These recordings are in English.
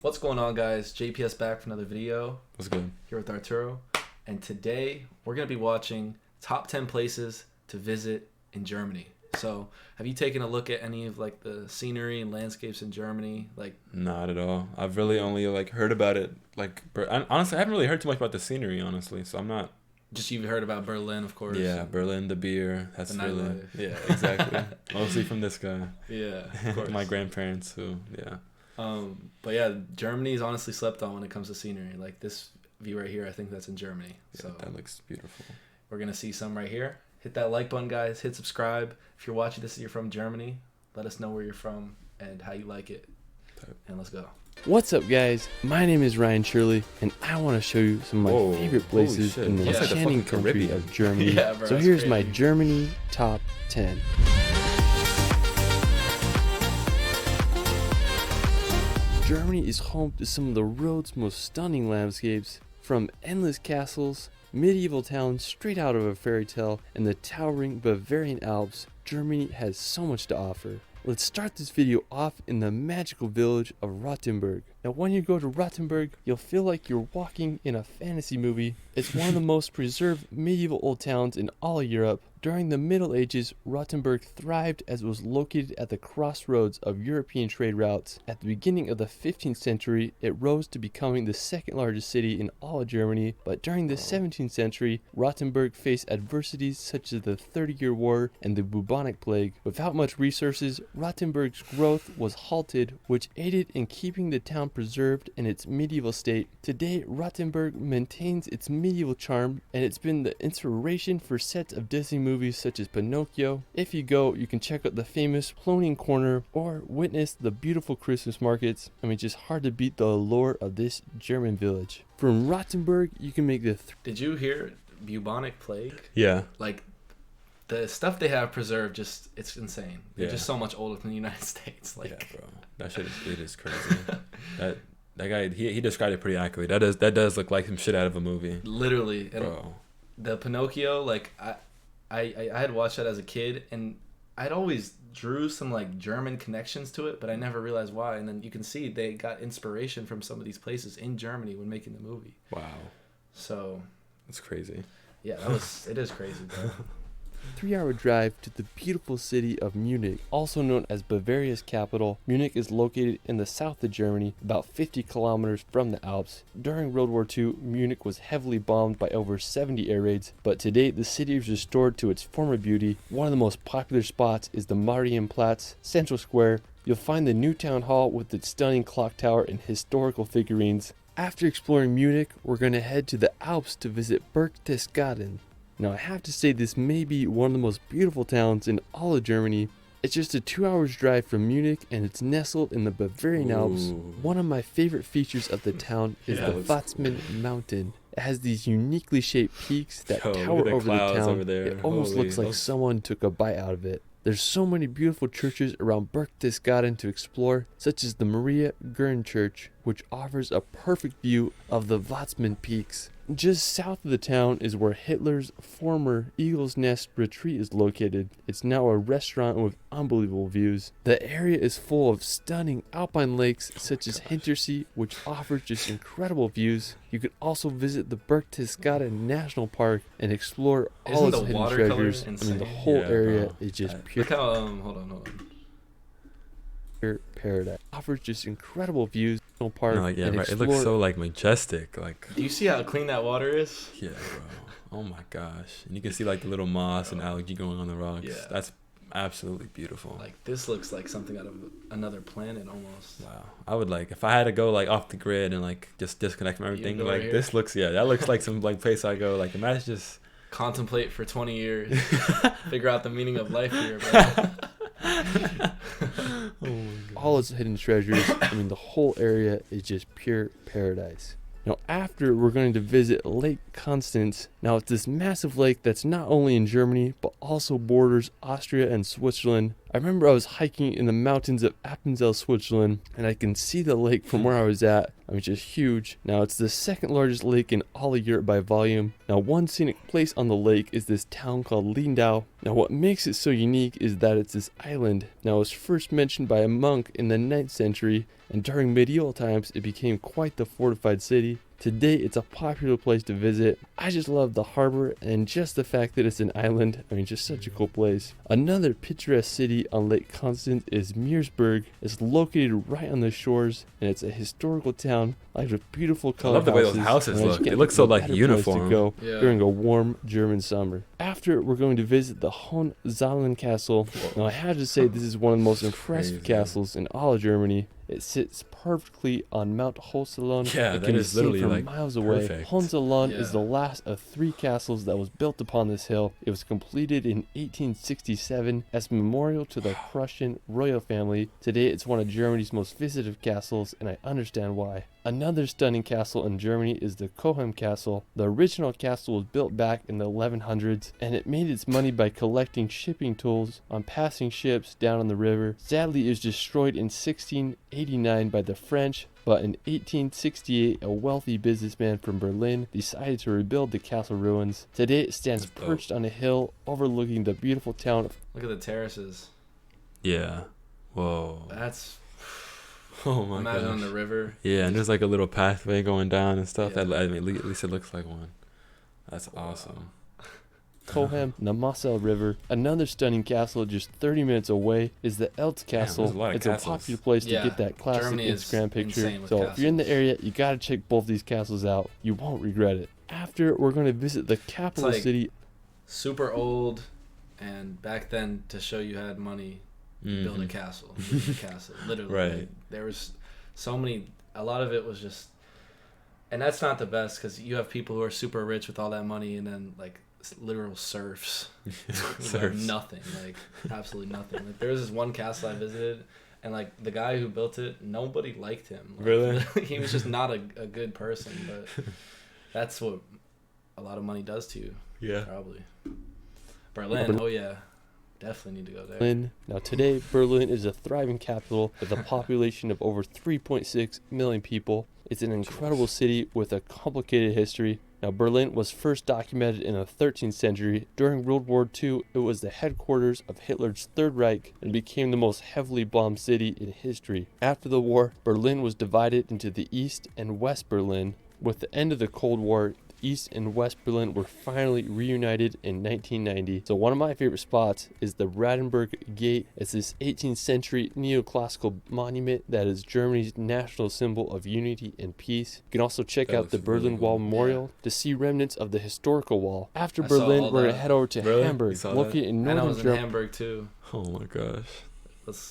What's going on, guys? JPS back for another video. What's good? Here with Arturo. And today we're going to be watching top 10 places to visit in Germany. So have you taken a look at any of like the scenery and landscapes in Germany? Like, Not at all. I've really only heard about it. Honestly, I haven't really heard too much about the scenery, honestly. So I'm not. just you've heard about Berlin, of course. Yeah, Berlin, the beer. That's The really. nightlife. Yeah, exactly. Mostly from this guy. Yeah, of course. My grandparents, who, yeah. But yeah, Germany is honestly slept on when it comes to scenery. Like this view right here, I think that's in Germany. Yeah, So that looks beautiful. we're going to see some right here. Hit that like button, guys. Hit subscribe. If you're watching this and you're from Germany, let us know where you're from and how you like it. And let's go. What's up, guys? My name is Ryan Shirley, and I want to show you some of my Whoa, favorite holy places shit. in the Looks like the enchanting fucking country Caribbean. of Germany. Yeah, bro, So that's here's my crazy. Germany top 10. Germany is home to some of the world's most stunning landscapes, from endless castles, medieval towns straight out of a fairy tale, and the towering Bavarian Alps. Germany has so much to offer. Let's start this video off in the magical village of Rothenburg. Now, when you go to Rothenburg, you'll feel like you're walking in a fantasy movie. It's one of the most preserved medieval old towns in all of Europe. During the Middle Ages, Rothenburg thrived as it was located at the crossroads of European trade routes. At the beginning of the 15th century, it rose to becoming the second largest city in all of Germany, but during the 17th century, Rothenburg faced adversities such as the 30-Year War and the bubonic plague. Without much resources, Rothenburg's growth was halted, which aided in keeping the town preserved in its medieval state. Today, Rothenburg maintains its medieval charm, and it's been the inspiration for sets of Disney movies such as Pinocchio. If you go, you can check out the famous Cloning Corner or witness the beautiful Christmas markets. I mean, just hard to beat the allure of this German village. From Rothenburg, you can make the Did you hear bubonic plague? Yeah. Like the stuff they have preserved, just it's insane. They're Yeah. just so much older than the United States. Like, Yeah, bro. That shit it is crazy. that guy, he described it pretty accurately. That does look like some shit out of a movie. literally. And Bro. the Pinocchio, like I had watched that as a kid, and I'd always drew some like German connections to it, but I never realized why. And then you can see they got inspiration from some of these places in Germany when making the movie. Wow. So That's crazy. yeah, it is crazy, bro. 3-hour drive to the beautiful city of Munich, also known as Bavaria's capital. Munich is located in the south of Germany, about 50 kilometers from the Alps. During World War II, Munich was heavily bombed by over 70 air raids, but today the city is restored to its former beauty. One of the most popular spots is the Marienplatz, Central Square. You'll find the new town hall with its stunning clock tower and historical figurines. After exploring Munich, we're going to head to the Alps to visit Berchtesgaden. Now, I have to say this may be one of the most beautiful towns in all of Germany. It's just a 2 hours drive from Munich, and it's nestled in the Bavarian Alps. Ooh. One of my favorite features of the town is Yeah, the it's Watzmann Mountain. It has these uniquely shaped peaks that Yo, look at tower the over the clouds town. over there. It almost Holy, looks like those- someone took a bite out of it. There's so many beautiful churches around Berchtesgaden to explore, such as the Maria Gern Church, which offers a perfect view of the Watzmann peaks. Just south of the town is where Hitler's former Eagle's Nest retreat is located. It's now a restaurant with unbelievable views. The area is full of stunning alpine lakes such as Hintersee, which offers just incredible views. You could also visit the Berchtesgaden National Park and explore all Isn't its the hidden watercolor treasures. I mean, the insane? whole Yeah, area bro. is just That- pure Look how hold on. paradise. Offers just incredible views. National Park No, like, yeah, and right. It explore looks so like majestic. Like, Do you see how clean that water is? yeah, bro. Oh my gosh. And you can see like the little moss and algae growing on the rocks. Yeah. That's absolutely beautiful. Like this looks like something out of another planet almost. Wow. I would like if I had to go like off the grid and like just disconnect from everything. go Like right here. this looks, yeah, that looks like some like place I go. Like imagine just. Contemplate for 20 years. Figure out the meaning of life here, bro. Oh my god. all its hidden treasures. I mean, the whole area is just pure paradise. Now, after, we're going to visit Lake Constance. Now, it's this massive lake that's not only in Germany, but also borders Austria and Switzerland. I remember I was hiking in the mountains of Appenzell, Switzerland, and I can see the lake from where I was at. I mean, it's just huge. Now, it's the second largest lake in all of Europe by volume. Now, one scenic place on the lake is this town called Lindau. Now, what makes it so unique is that it's this island. Now, it was first mentioned by a monk in the 9th century, and during medieval times, it became quite the fortified city. Today, it's a popular place to visit. I just love the harbor and just the fact that it's an island. I mean, just such a cool place. Another picturesque city on Lake Constance is Meersburg. It's located right on the shores, and it's a historical town, like with beautiful I colored love the way those houses look. It looks so like uniform. To go Yeah. during a warm German summer. After, we're going to visit the Hohenzollern Castle. Now, I have to say this is one of the most impressive crazy. castles in all of Germany. It sits perfectly on Mount Hohenzollern. Yeah, it that can be is seen literally, from like, miles away. perfect. Hohenzollern is Yeah. the last of 3 castles that was built upon this hill. It was completed in 1867 as a memorial to the Prussian royal family. Today, it's one of Germany's most visited castles, and I understand why. Another stunning castle in Germany is the Cohem Castle. The original castle was built back in the 1100s, and it made its money by collecting shipping tools on passing ships down on the river. Sadly, it was destroyed in 1689 by the French, but in 1868, a wealthy businessman from Berlin decided to rebuild the castle ruins. Today, it stands That's dope. perched on a hill overlooking the beautiful town of Look at the terraces. Yeah. Whoa. That's Oh my imagine gosh. on the river. Yeah, and there's like a little pathway going down and stuff. Yeah. That I mean, at least it looks like one. That's awesome. Cohem, the Moselle River. Another stunning castle just 30 minutes away is the Eltz Castle. there's a lot of It's castles. a popular place to Yeah, get that classic Germany is Instagram picture. insane with So if you're in the castles. area, you gotta check both these castles out. You won't regret it. After, we're going to visit the capital like- city. Super old, and back then to show you had money, you build a Mhm. castle. You build a castle, literally. Right. Like, there was so many. A lot of it was just, and that's not the best because you have people who are super rich with all that money, and then like literal serfs. who have Serfs. nothing, like absolutely nothing. Like there was this one castle I visited, and like the guy who built it, nobody liked him. Like, Really? he was just not a good person. But that's what a lot of money does to you. Yeah. Probably. Berlin. Oh yeah, definitely need to go there. Berlin. Now today, Berlin is a thriving capital with a population of over 3.6 million people. It's an incredible city with a complicated history. Now Berlin was first documented in the 13th century. During World War II, it was the headquarters of Hitler's Third Reich and became the most heavily bombed city in history. After the war, Berlin was divided into the East and West Berlin. With the end of the Cold War, East and West Berlin were finally reunited in 1990. So one of my favorite spots is the Rothenburg Gate. It's this 18th century neoclassical monument that is Germany's national symbol of unity and peace. You can also check That out the looks really Berlin cool. Wall Memorial to see remnants of the historical wall. After I saw Berlin, all we're going that. to head over to Really? You Hamburg, saw that? located in And I northern was in Germany. Hamburg too. Oh my gosh.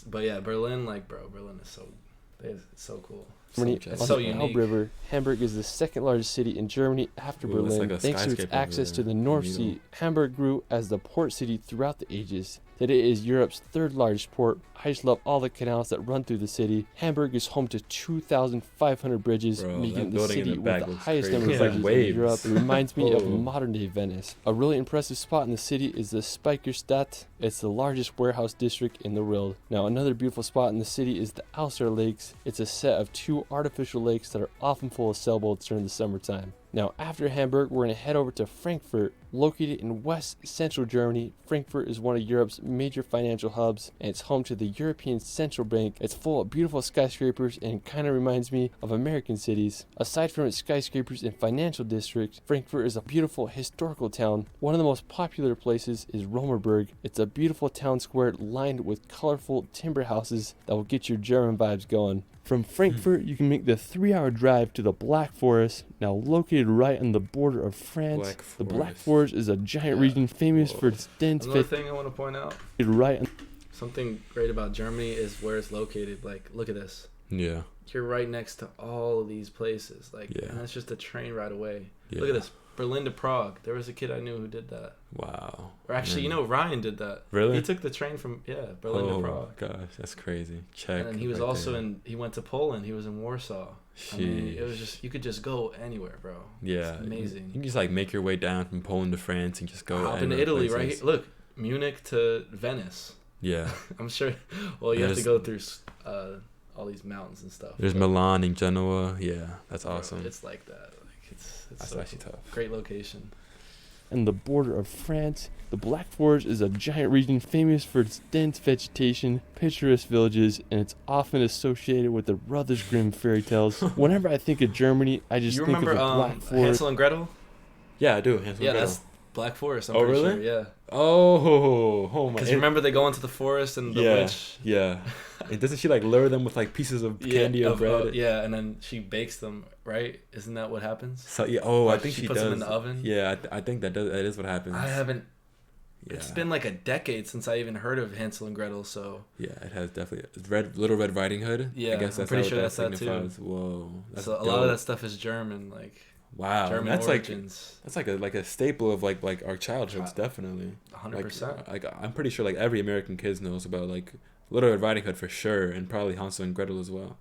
But yeah, Berlin, like bro, Berlin is it's so cool. Germany So on It's so the Elbe unique. River. Hamburg is the second largest city in Germany after Ooh, it's Berlin. like a Thanks to its skyscraper access over to there the in North the Sea, middle. Hamburg grew as the port city throughout the ages. Today it is Europe's third largest port. I just love all the canals that run through the city. Hamburg is home to 2,500 bridges, Bro, making that it the building in city the with back the looks highest crazy. number It's of like bridges waves. in Europe. It reminds me of Whoa. modern-day Venice. A really impressive spot in the city is the Speicherstadt. It's the largest warehouse district in the world. Now, another beautiful spot in the city is the Auster Lakes. It's a set of 2 artificial lakes that are often full of sailboats during the summertime. Now, after Hamburg, we're going to head over to Frankfurt. Located in west central Germany, Frankfurt is one of Europe's major financial hubs, and it's home to the European Central Bank. It's full of beautiful skyscrapers and kind of reminds me of American cities. Aside from its skyscrapers and financial district, Frankfurt is a beautiful historical town. One of the most popular places is Rothenburg. It's a beautiful town square lined with colorful timber houses that will get your German vibes going. From Frankfurt, you can make the 3-hour drive to the Black Forest, now located right on the border of France. The Black Forest is a giant Yeah. region famous Whoa. for its dense Another vegetation thing I want to point out, right on something great about Germany is where it's located. Like, look at this. Yeah. You're right next to all of these places. Like, Yeah. and that's just a train right away. Yeah. Look at this. Berlin to Prague. There was a kid I knew who did that. Wow. Or actually, Man. you know, Ryan did that. Really? He took the train from Berlin to Oh Prague. gosh, that's crazy. Check. And then he was right also there. he went to Poland. He was in Warsaw. I mean, it was Sheesh. just, you could just go anywhere, bro. Yeah. It's amazing. You can just like make your way down from Poland to France and just go Hop into anywhere Italy, places. right here. Look, Munich to Venice. Yeah. I'm sure. Well, you have to There's- go through all these mountains and stuff. There's but, Milan and Genoa. Yeah, that's bro, awesome. It's like that. Like it's That's so actually cool. tough. Great location. And the border of France, the Black Forest is a giant region famous for its dense vegetation, picturesque villages, and it's often associated with the Brothers Grimm fairy tales. Whenever I think of Germany, I just You think remember of the Black Forest. Hansel and Gretel? Yeah, I do. Hansel Yeah, and that's Gretel. Black Forest. I'm Oh, pretty really? sure. Yeah. Oh my. Because remember they go into the forest and the yeah, witch. yeah. And doesn't she like lure them with like pieces of candy or bread? Yeah, and then she bakes them. Right? Isn't that what happens? So yeah. Oh, Or I think she she puts does. them in the oven? Yeah, I think that is what happens. I haven't. Yeah. It's been like a decade since I even heard of Hansel and Gretel. So Yeah, it has definitely. It's Little Red Riding Hood. Yeah, I guess I'm that's pretty what sure that's that too. signifies. Whoa, that's so a dope. lot of that stuff is German, like Wow, German that's origins. like a staple of like our childhoods, definitely. 100%. Like I'm pretty sure like every American kid knows about like Little Red Riding Hood for sure, and probably Hansel and Gretel as well.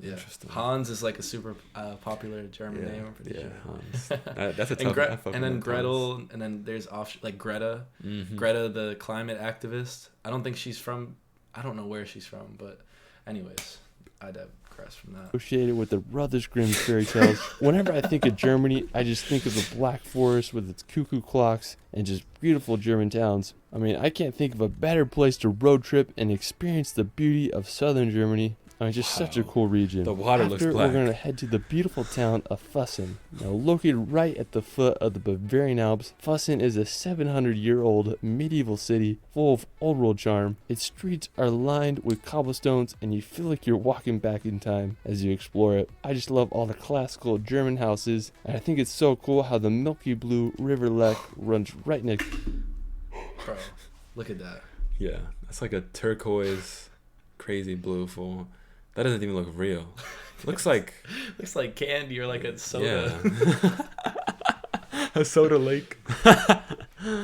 Yeah. Interesting. Hans is like a super popular German name. I'm pretty sure. Hans. That's a tough. And then Gretel, and then there's like Greta. Mm-hmm. Greta, the climate activist. I don't think she's from. I don't know where she's from, but anyways, I digress from that. Associated with the Brothers Grimm fairy tales. Whenever I think of Germany, I just think of the Black Forest with its cuckoo clocks and just beautiful German towns. I mean, I can't think of a better place to road trip and experience the beauty of southern Germany. I mean, just such a Wow. cool region. The water looks After, black. we're going to head to the beautiful town of Füssen. Now, located right at the foot of the Bavarian Alps, Füssen is a 700-year-old medieval city full of old world charm. Its streets are lined with cobblestones, and you feel like you're walking back in time as you explore it. I just love all the classical German houses, and I think it's so cool how the milky blue River Lech runs right next. Bro, look at that. Yeah, that's like a turquoise, crazy blue full. That doesn't even look real. Looks like Looks like candy or like a soda. Yeah. A soda lake.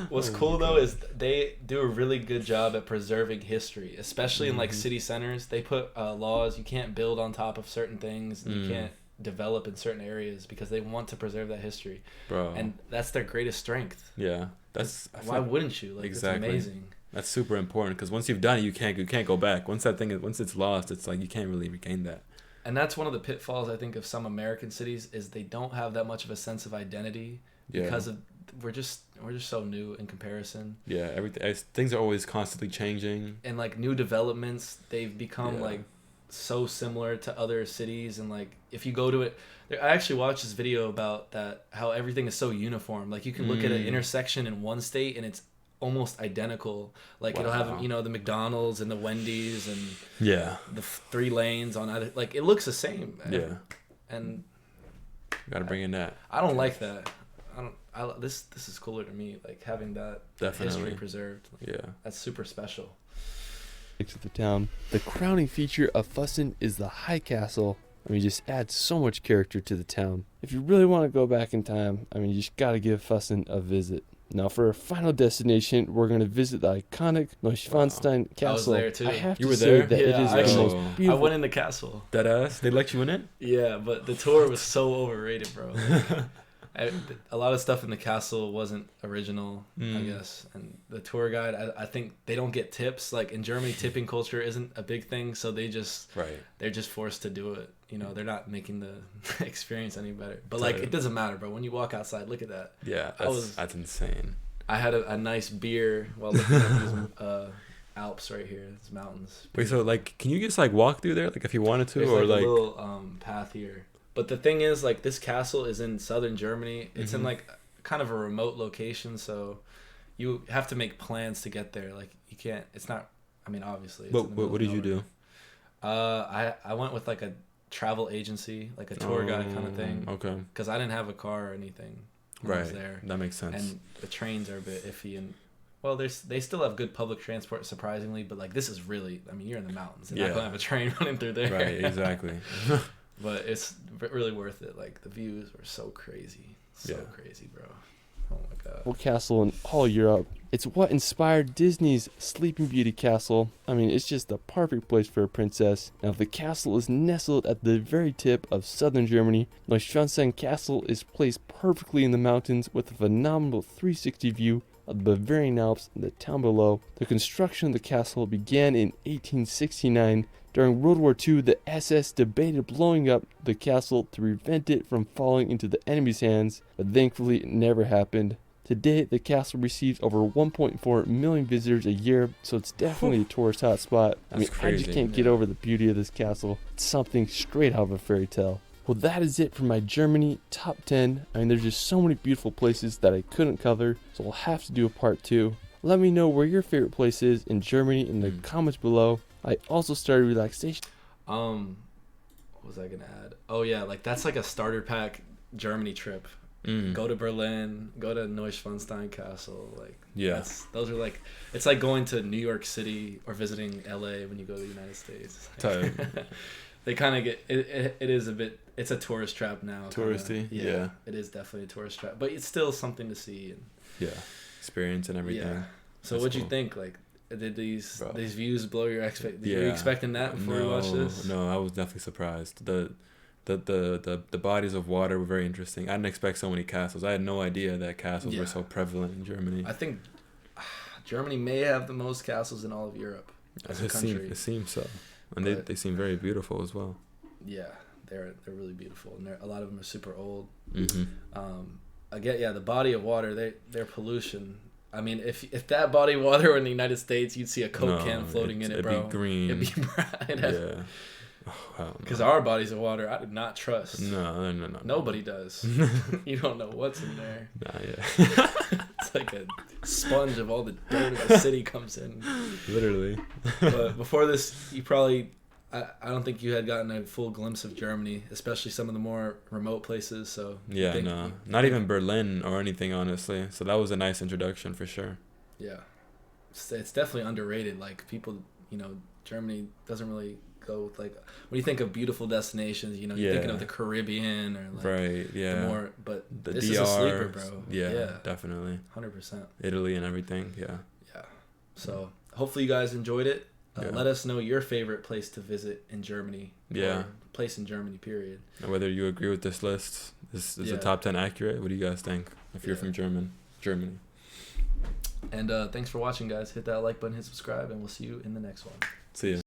What's cool though is they do a really good job at preserving history, especially in like city centers. They put laws you can't build on top of certain things, and you can't develop in certain areas because they want to preserve that history. Bro. And that's their greatest strength. Yeah, that's Why wouldn't you? Like, Exactly. it's amazing. That's super important because once you've done it, you can't go back. Once it's lost, it's like you can't really regain that. And that's one of the pitfalls I think of some American cities is they don't have that much of a sense of identity because of we're just so new in comparison. Yeah, things are always constantly changing. And like new developments, they've become Yeah. like so similar to other cities, and like if you go to it, I actually watched this video about that, how everything is so uniform. Like you can look at an intersection in one state and it's almost identical. Like it'll have, the McDonald's and the Wendy's and Yeah. the 3 lanes on either, like it looks the same. Yeah. And Gotta bring in that. I don't like that. This is cooler to me, like having that history Definitely. preserved. Yeah. That's super special. To the town. The crowning feature of Füssen is the High Castle. I mean, it just adds so much character to the town. If you really want to go back in time, I mean, you just gotta give Füssen a visit. Now, for our final destination, we're going to visit the iconic Neuschwanstein Castle. I was there too. I have You to were say there? that it Yeah, is actually, the most I I beautiful. went in the castle. Deadass. They let you in it? Yeah, but the tour was so overrated, bro. A lot of stuff in the castle wasn't original, I guess. And the tour guide, I think they don't get tips. Like in Germany, tipping culture isn't a big thing, so they're just forced to do it. They're not making the experience any better. But like, it doesn't matter, bro. When you walk outside, look at that. Yeah, that's insane. I had a nice beer while looking at these Alps right here. These mountains. Wait, so like, can you just like walk through there, like if you wanted to, There's or like like? a little path here. But the thing is, like, this castle is in southern Germany. It's in like kind of a remote location, so you have to make plans to get there. Like, you can't. It's not. I mean, obviously. It's in the middle What of did you nowhere. do? I went with like a travel agency, like a tour guide kind of thing. Okay. Because I didn't have a car or anything when I was there. That makes sense. And the trains are a bit iffy, and well, they still have good public transport, surprisingly. But like, this is really. I mean, you're in the mountains. You're not gonna have a train running through there. Right. Exactly. But it's really worth it. Like, the views were so crazy. Crazy, bro. Oh, my God. Castle in all Europe. It's what inspired Disney's Sleeping Beauty castle. I mean, it's just the perfect place for a princess. Now, the castle is nestled at the very tip of southern Germany. Neuschwanstein Castle is placed perfectly in the mountains with a phenomenal 360 view of the Bavarian Alps in the town below. The construction of the castle began in 1869. During World War II, the SS debated blowing up the castle to prevent it from falling into the enemy's hands, but thankfully it never happened. Today, the castle receives over 1.4 million visitors a year, so it's definitely a tourist hotspot. I Crazy. just can't get over the beauty of this castle. It's something straight out of a fairy tale. Well, that is it for my Germany top 10. There's just so many beautiful places that I couldn't cover, so we'll have to do a part 2. Let me know where your favorite place is in Germany in the comments below. I also started relaxation. What was I gonna add? Oh yeah, like that's like a starter pack Germany trip. Go to Berlin, go to Neuschwanstein Castle. Like those are like, it's like going to New York City or visiting LA when you go to the United States. They kind of get it. It is a bit. It's a tourist trap now. Touristy. Kinda. Yeah, it is definitely a tourist trap, but it's still something to see and experience and everything. Yeah. So what'd you think? Like, did these views blow your Were you expecting that before you watched this? No, I was definitely surprised. The bodies of water were very interesting. I didn't expect so many castles. I had no idea that castles were so prevalent in Germany. I think Germany may have the most castles in all of Europe as a country. It seems so, and they seem very beautiful as well. Yeah, they're really beautiful, and a lot of them are super old. Mm-hmm. The body of water, their pollution. I mean, if that body of water were in the United States, you'd see a Coke can floating in it, bro. It'd be green. It'd be brown. Because Oh, our bodies of water, I do not trust. No. Nobody does. You don't know what's in there. Yeah. It's like a sponge of all the dirt of the city comes in. Literally. But before this, you probably, I don't think you had gotten a full glimpse of Germany, especially some of the more remote places. So not even Berlin or anything, honestly. So that was a nice introduction for sure. Yeah, it's definitely underrated. Like people, Germany doesn't really go with, like, when you think of beautiful destinations, you're thinking of the Caribbean or like but this DR, is a sleeper, bro. Yeah, definitely. 100%. Italy and everything. Yeah. So hopefully you guys enjoyed it. Let us know your favorite place to visit in Germany. Or place in Germany, period. And whether you agree with this list. Is the top 10 accurate? What do you guys think? If you're from Germany. And thanks for watching, guys. Hit that like button, hit subscribe, and we'll see you in the next one. See ya.